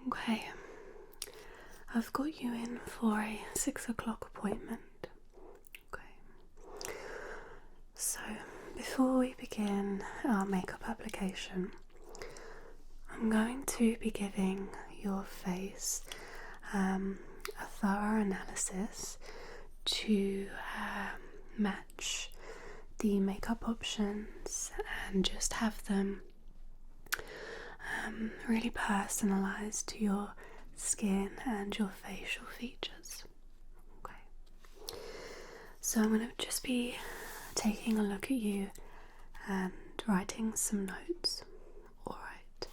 Okay, I've got you in for a 6 o'clock appointment. Okay, so before we begin our makeup application, I'm going to be giving your face a thorough analysis to match the makeup options and just have them really personalised to your skin and your facial features. Okay, so I'm going to just be taking a look at you and writing some notes. Alright,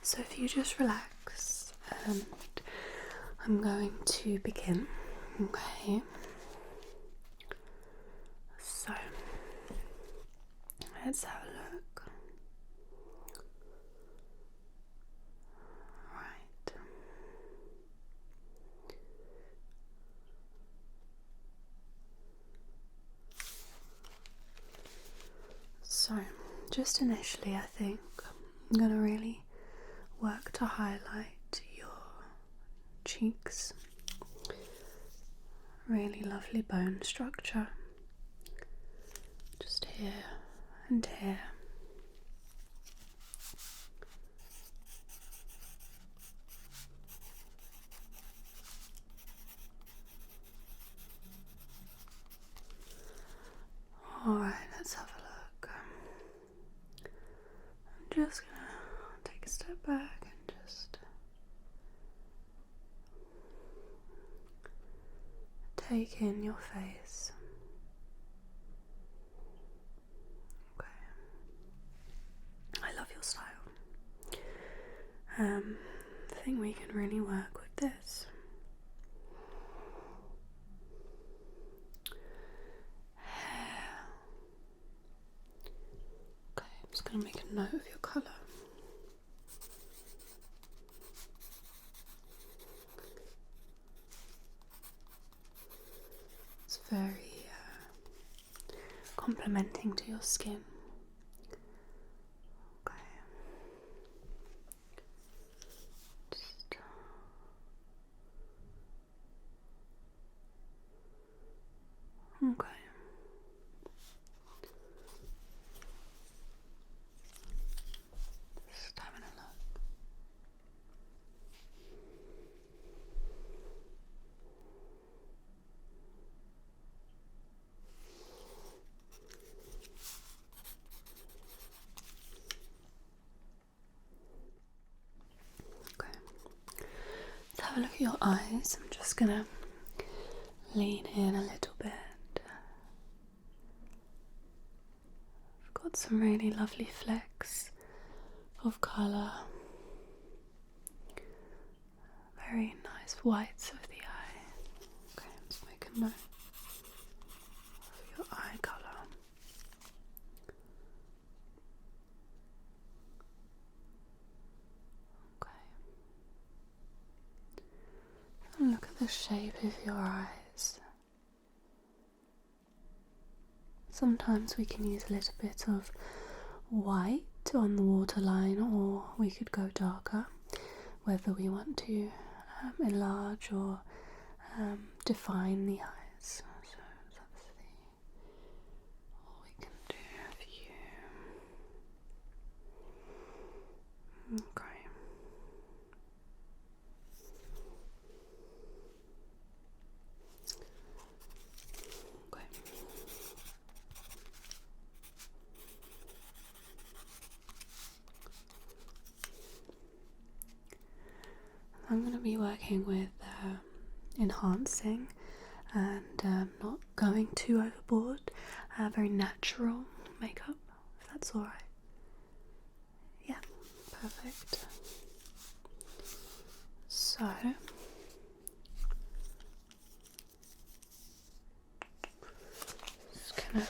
so if you just relax and I'm going to begin. Okay, so let's have a look. Right. So, just initially, I think I'm going to really work to highlight your cheeks. Really lovely bone structure. Just here and here. Alright, let's have a look. I'm just gonna take a step back and just take in your face. Okay. I love your style. I think we can really work with this. Hair. Okay, I'm just going to make a note of your colour. It's very complementing to your skin. Okay. Just okay. Just having a look. Okay. Let's have a look at your eyes. I'm just gonna lean in a little bit. I've got some really lovely flecks of colour. Very nice whites of the eye. Okay, let's make a note of your eye colour. Okay. And look at the shape of your eyes. Sometimes we can use a little bit of white on the waterline, or we could go darker, whether we want to enlarge or define the eyes. So let's see what we can do for you. Okay. Okay. I'm going to be working with enhancing and not going too overboard. Very natural makeup, if that's alright. Yeah, perfect. So, just gonna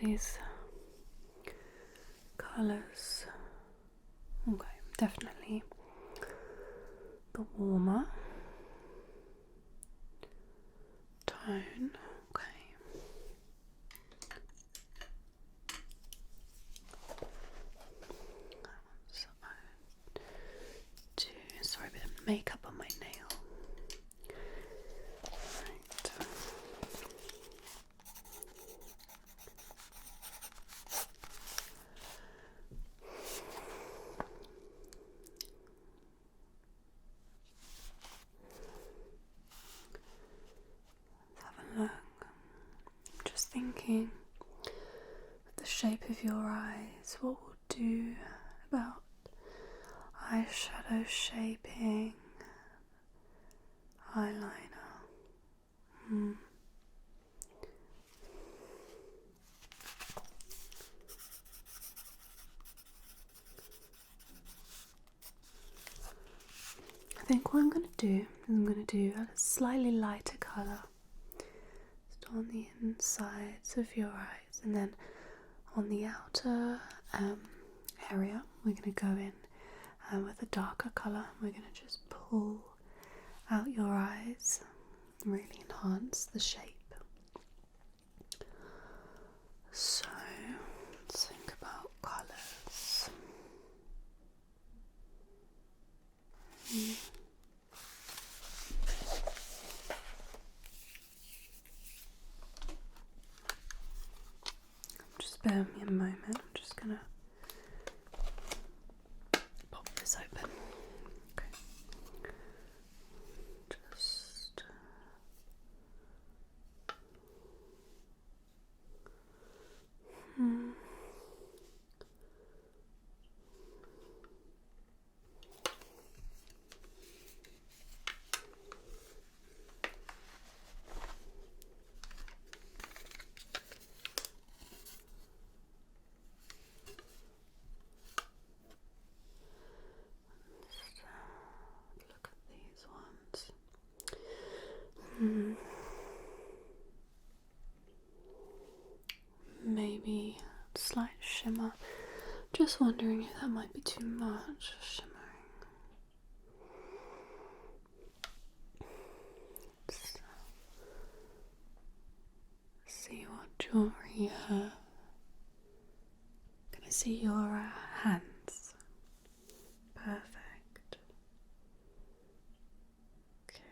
these colours. Okay, definitely the warmer tone. Okay. So, sorry, a bit of makeup on my nail. Right. Let's have a look. I'm just thinking of the shape of your eyes. What we'll do about eyeshadow shaping, eyeliner. I think what I'm going to do is I'm going to do a slightly lighter colour just on the insides of your eyes, and then on the outer area we're going to go in with a darker colour. We're going to just pull out your eyes and really enhance the shape. So let's think about colours. Just bear with me a moment. I'm just gonna pop this open. Okay. Just look at these ones. Maybe a slight shimmer. Just wondering if that might be too much shimmering. Let's see what jewellery. Can I see your hands? Perfect. Okay.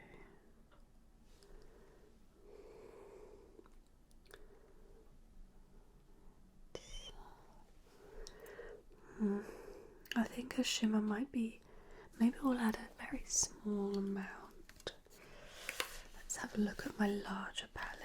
I think a shimmer might be, maybe we'll add a very small amount. Let's have a look at my larger palette.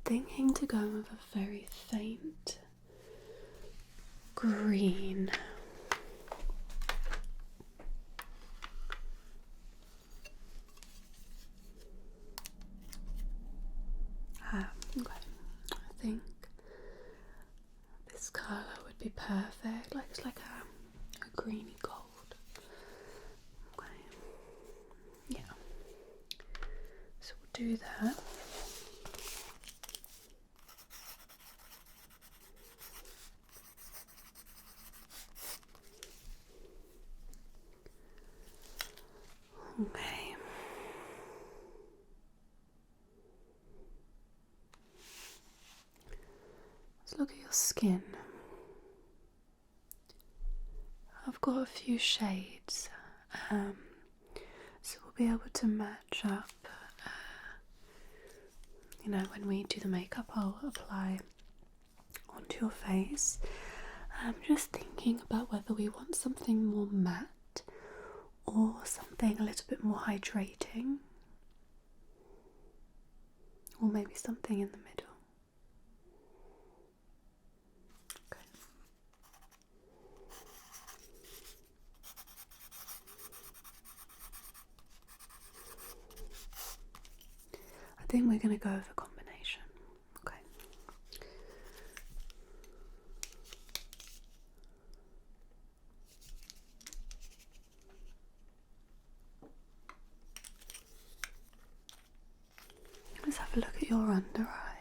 Thinking to go with a very faint green. Okay. I think this colour would be perfect. Like it's like a greeny gold. Okay. Yeah. So we'll do that. Okay. Let's look at your skin. I've got a few shades, so we'll be able to match up. When we do the makeup, I'll apply onto your face. I'm just thinking about whether we want something more matte or something a little bit more hydrating, or maybe something in the middle. I think we're going to go with a combination. Okay. Let's have a look at your under eye.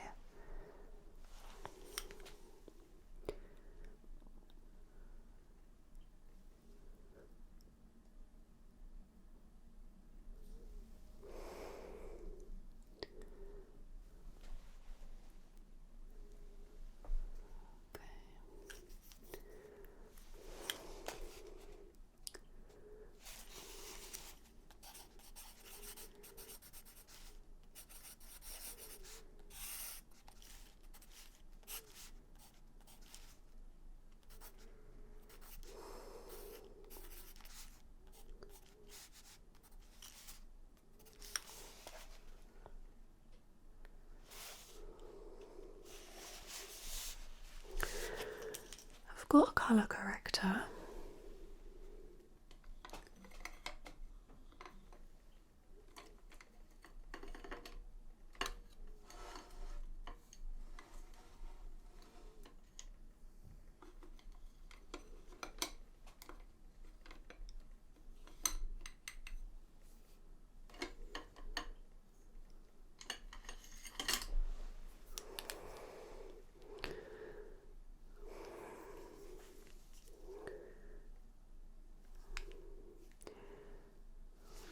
I've got a colour corrector.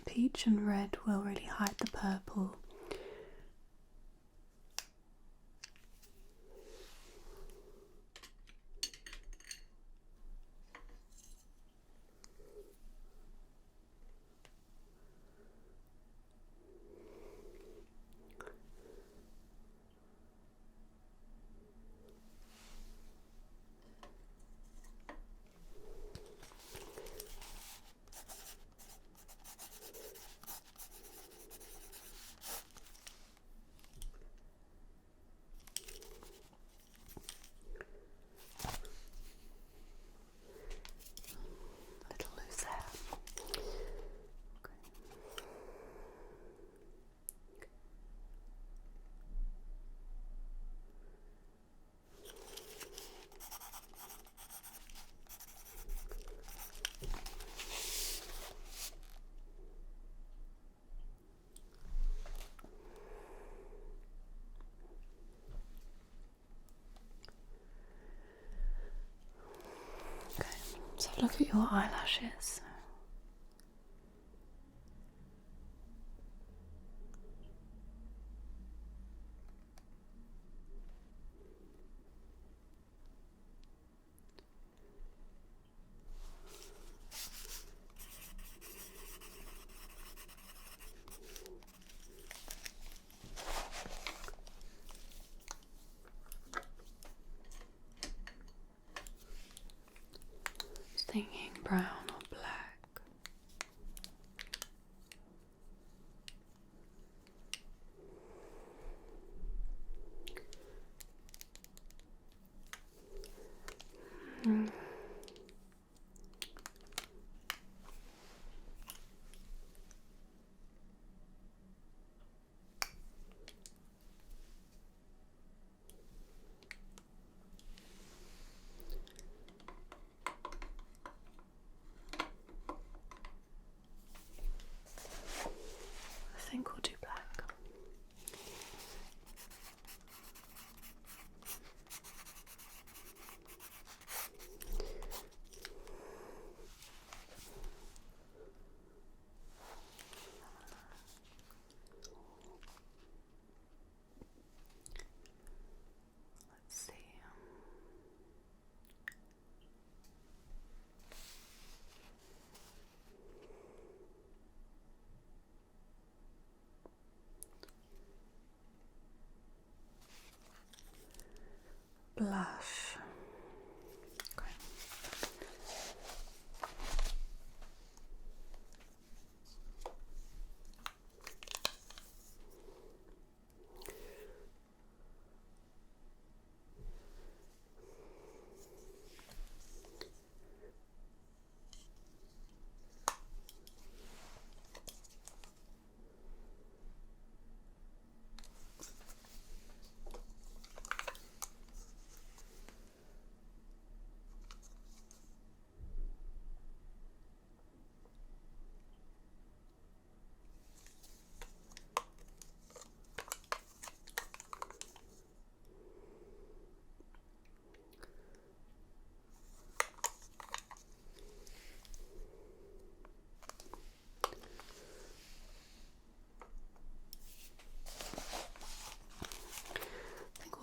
Peach and red will really hide the purple. So look at your eyelashes. Thinking brown or black. I think we'll do black. Let's see. Blush. Okay.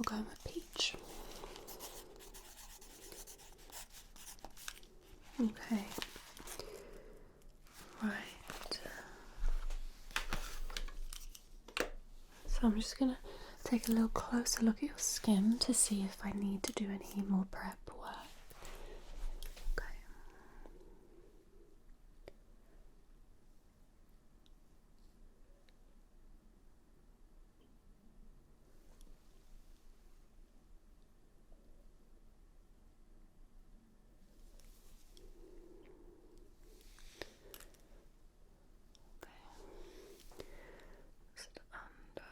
we'll go with peach. Okay. Right. So I'm just gonna take a little closer look at your skin to see if I need to do any more prep work. Okay. Just under.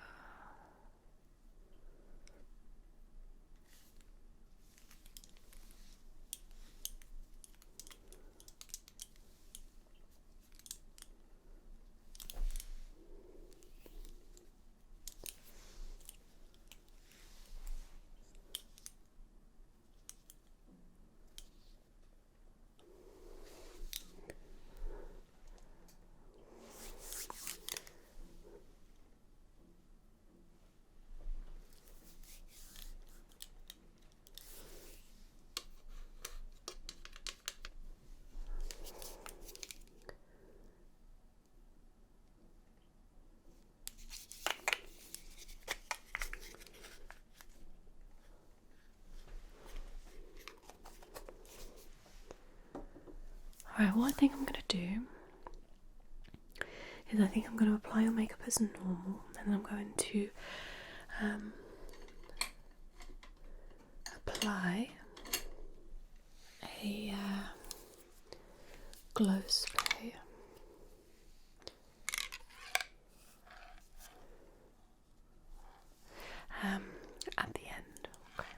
Alright, what I think I'm going to do is I think I'm going to apply your makeup as normal, and then I'm going to apply a glow spray. At the end. Okay.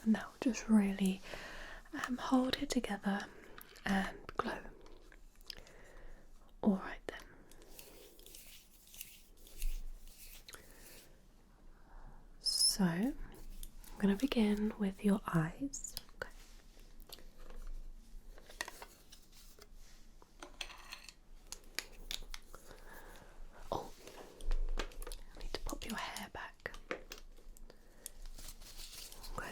And that will just really hold it together and glow. Alright then. So, I'm going to begin with your eyes. Okay. Oh, I need to pop your hair back. Okay.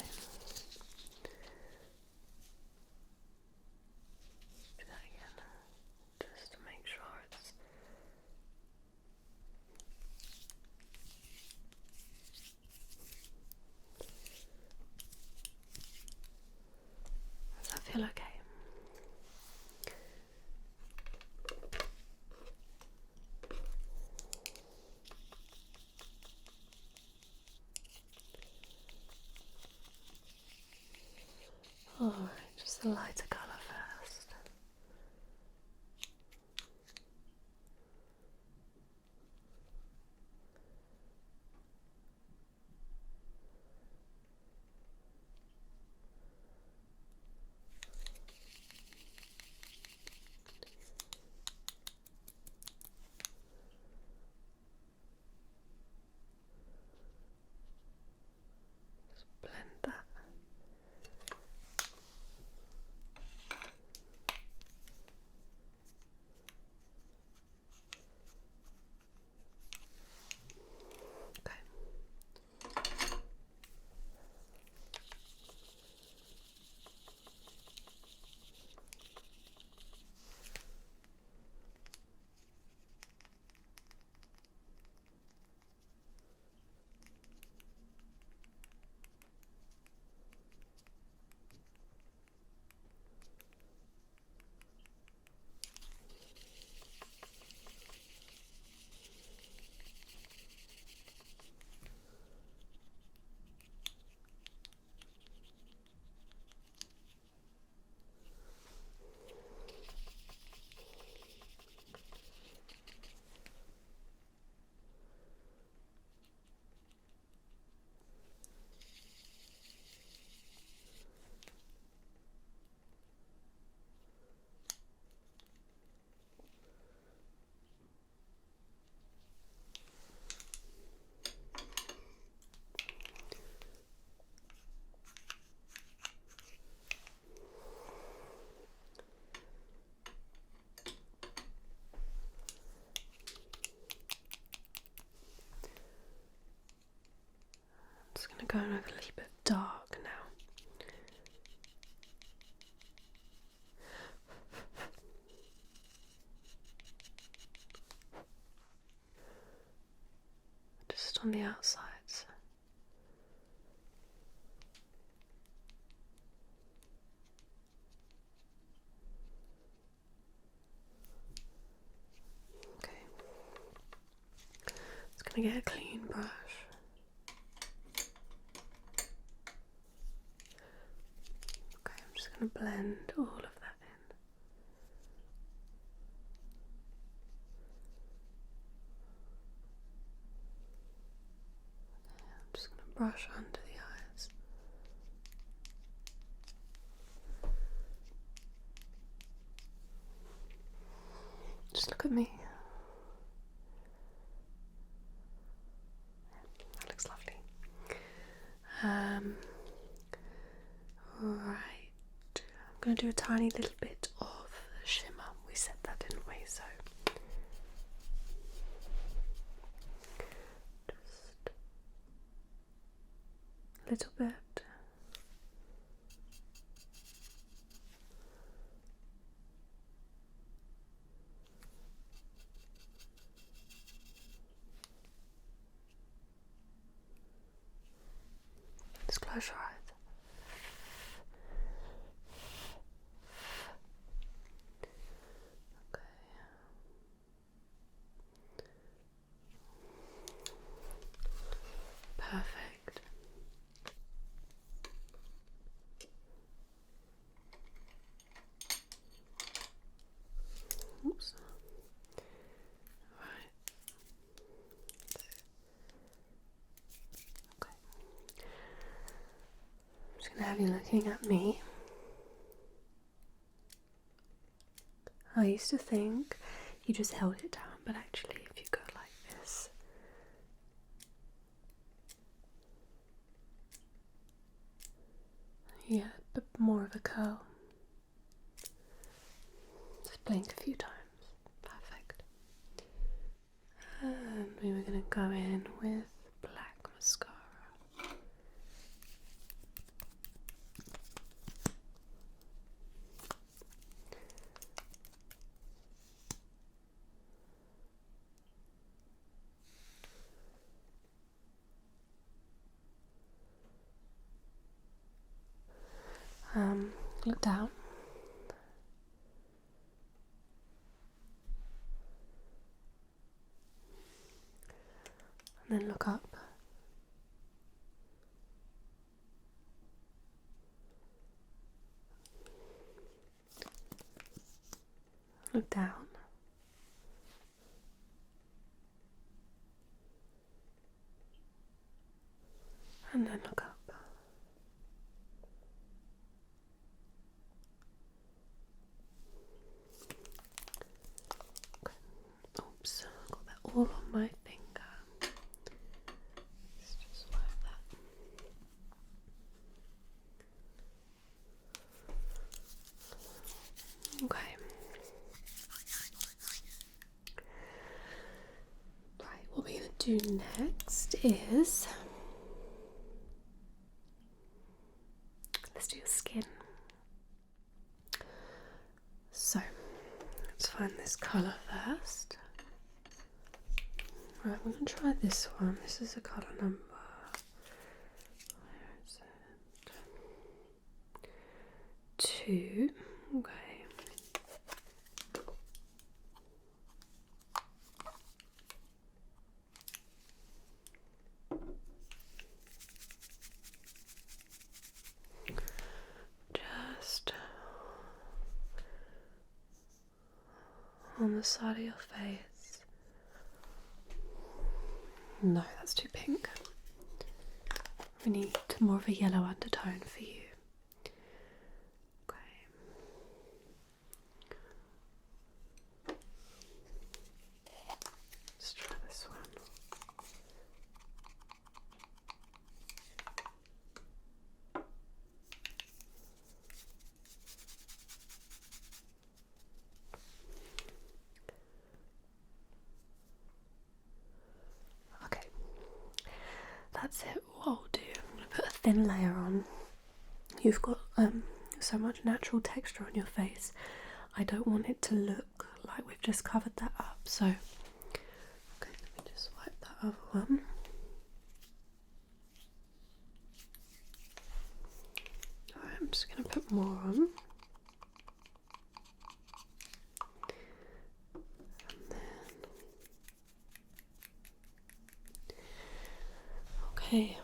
Do that again, just to make sure it's. Does that feel okay? Alright, just a lighter colour first. Just blend that. going over a little bit dark now. Just on the outsides. Okay. Just gonna get a clean brush. Okay, I'm just gonna blend all of that in. Okay, I'm just gonna brush under the eyes. Just look at me. That looks lovely. Right. I'm going to do a tiny little bit of shimmer. We said that, didn't we? So just a little bit. Just close your eyes. Okay. Perfect. Oops. Right. Okay. I'm just going to have you looking at me. I used to think you just held it down, but actually if you go like this, yeah, but more of a curl. Just blink a few times. Perfect. And we were going to go in with black mascara. Look down. And then look up. Look down. And then look up. Okay. Oops, I got that all on my finger. Let's just wipe that. Okay. Right, what we're going to do next is let's do your skin. So let's find this colour first. Right, we're going to try this one. This is a colour number. Where is it? 2. Okay. Just on the side of your face. No, that's too pink. We need more of a yellow undertone for you. Okay. Let's try this one. Okay. That's it. What I'll do, I'm going to thin layer on. You've got so much natural texture on your face. I don't want it to look like we've just covered that up, so okay, let me just wipe that other one. Alright, I'm just going to put more on. And then, okay.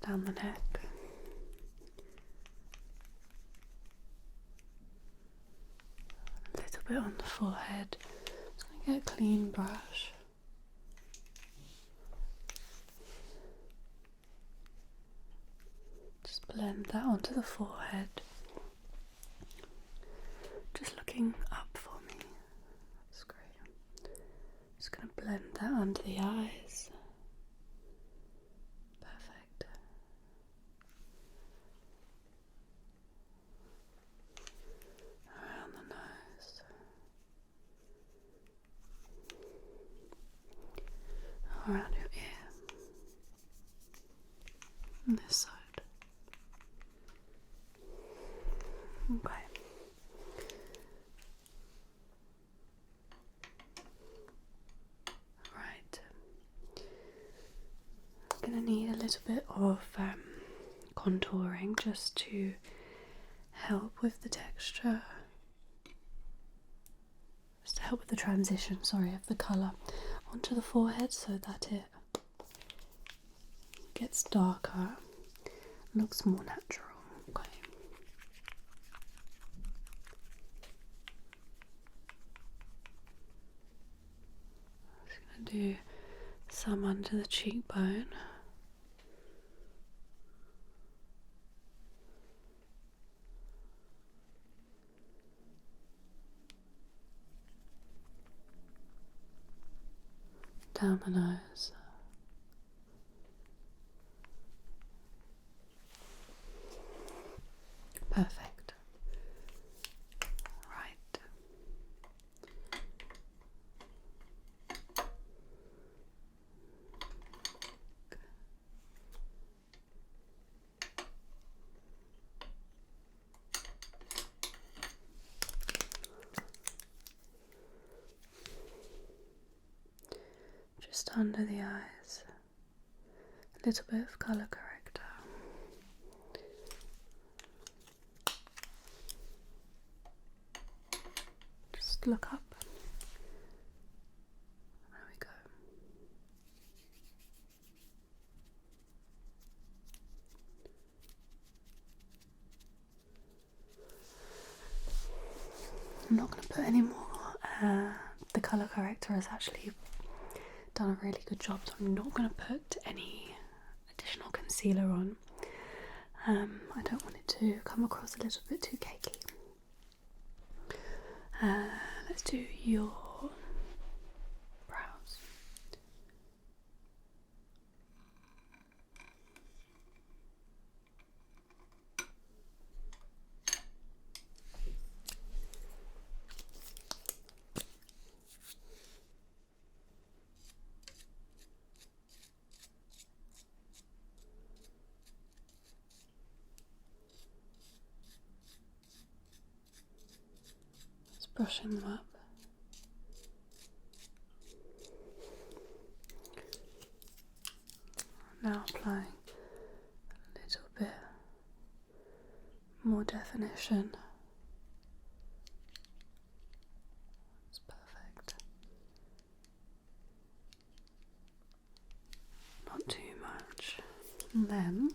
Down the neck. A little bit on the forehead. Just going to get a clean brush. Just blend that onto the forehead. Just looking up for me. That's great. Just going to blend that under the eyes. Perfect. Around the nose. Around your ear. And this side. Okay. Right. I'm going to need a little bit of contouring just to help with the texture. Just to help with the transition, of the colour onto the forehead so that it gets darker, looks more natural. Okay. I'm just going to do some under the cheekbone. Down the nose. Perfect. Right. Just under the eyes, a little bit of colour corrector. Just look up. There we go. I'm not going to put any more. The colour corrector has actually done a really good job, so I'm not going to put any additional concealer on. I don't want it to come across a little bit too cakey. Let's do your brows. Just brushing them up. Now applying a little bit more definition. That's perfect. Not too much. And then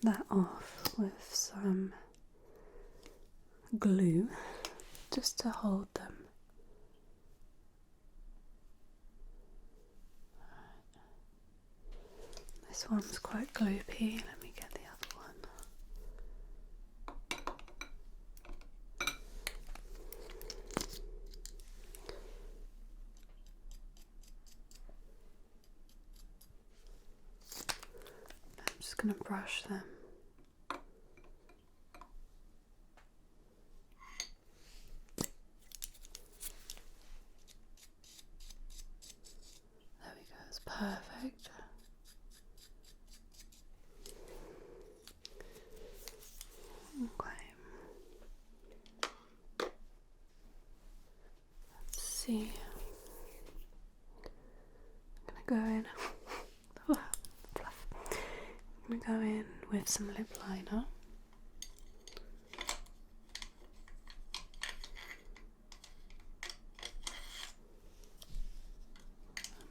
that off with some glue just to hold them. This one's quite gloopy. Let me get the other one. I'm just going to brush them. There we go, it's perfect. Okay. Let's see. I'm gonna go in. I'm gonna go in with some lip liner.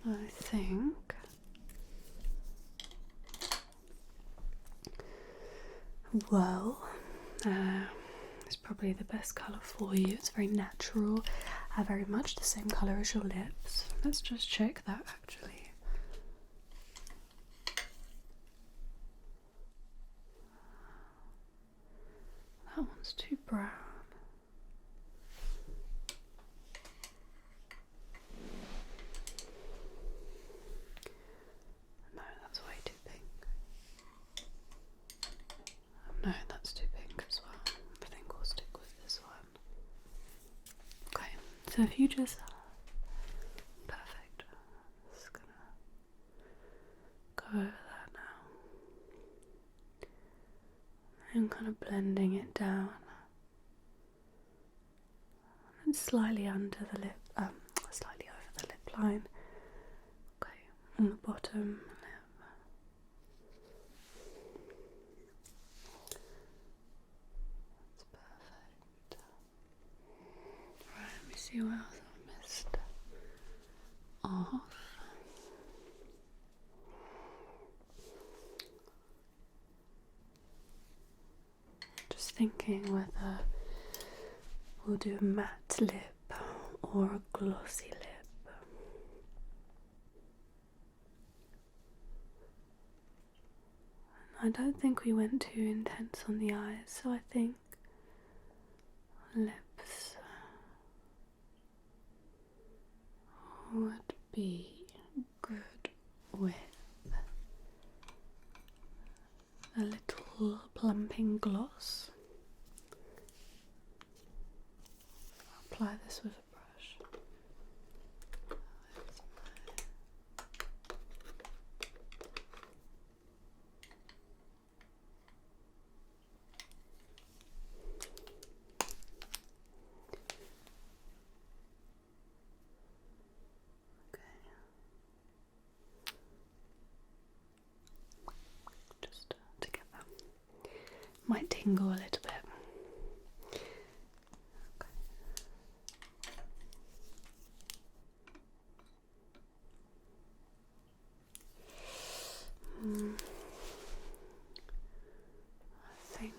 I think it's probably the best colour for you. It's very natural, very much the same colour as your lips. Let's just check that actually. That one's too brown. No, that's way too pink. No, that's too pink as well. I think we'll stick with this one. Okay, so if you just... Perfect. Just gonna go over that now. And kind of blending it down. And slightly under the lip, slightly over the lip line. Okay, on the bottom lip. That's perfect. Right, let me see what else I missed off. Just thinking whether we'll do a matte lip or a glossy lip. I don't think we went too intense on the eyes, so I think lips would be good with a little plumping gloss. I'll apply this with a brush. Just together. Might tingle a little bit. I think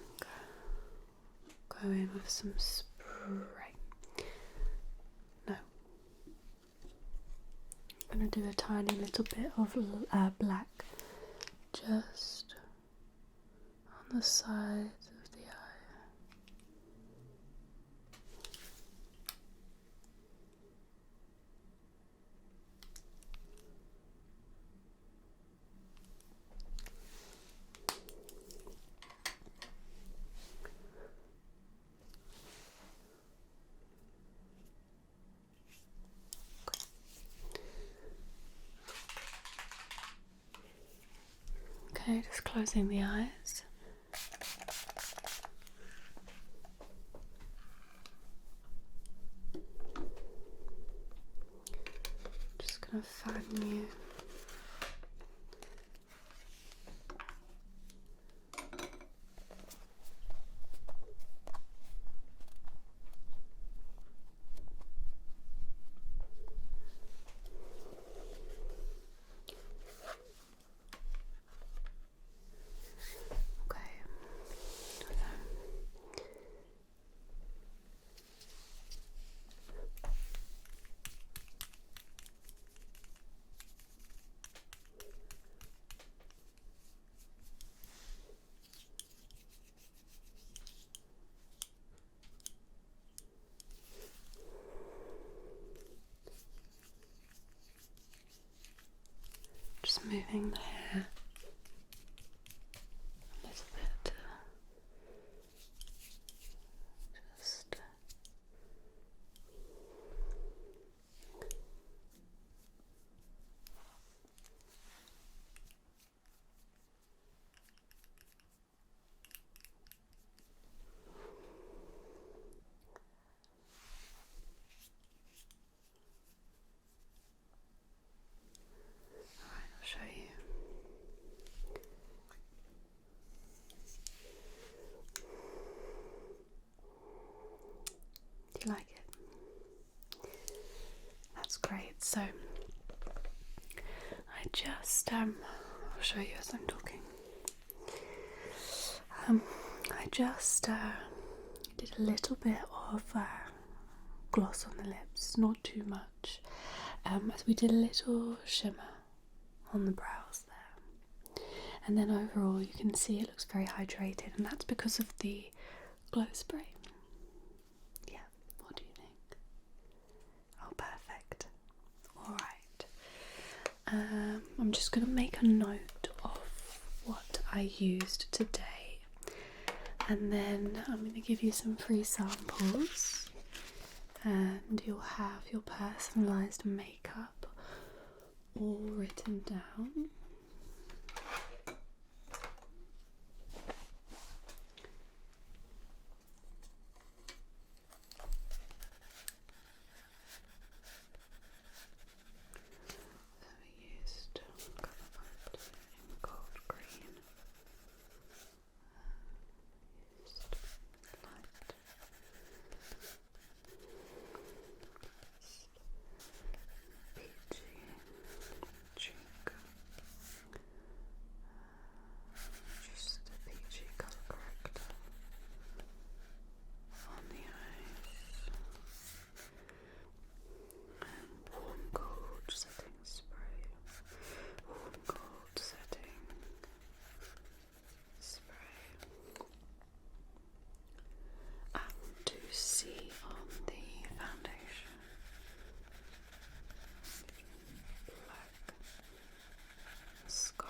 go in with some spray. No. I'm going to do a tiny little bit of black just on the sides of the eye. Okay, just closing the eyes. Just gonna fan you. Okay, moving the hair a little bit. Just Alright, I'll show you. Do you like it? That's great. So I just I'll show you as I'm talking. I just did a little bit of gloss on the lips, not too much, as we did a little shimmer on the brows there, and then overall you can see it looks very hydrated, and that's because of the glow spray. Yeah, what do you think? Oh, perfect. Alright, I'm just going to make a note of what I used today, and then I'm going to give you some free samples, and you'll have your personalised makeup all written down. So we used colour in gold green. Used light. Peachy cheek. Just a peachy colour corrector on the eyes. And warm gold setting spray. Warm gold setting spray. And to see on the foundation. Black mascara.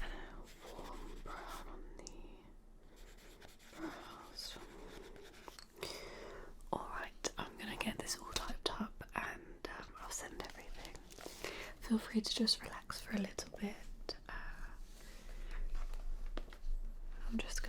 And a warm brown on the brows. Alright, I'm going to get this all typed up, and I'll send everything. Feel free to just relax for a little bit. I'm just going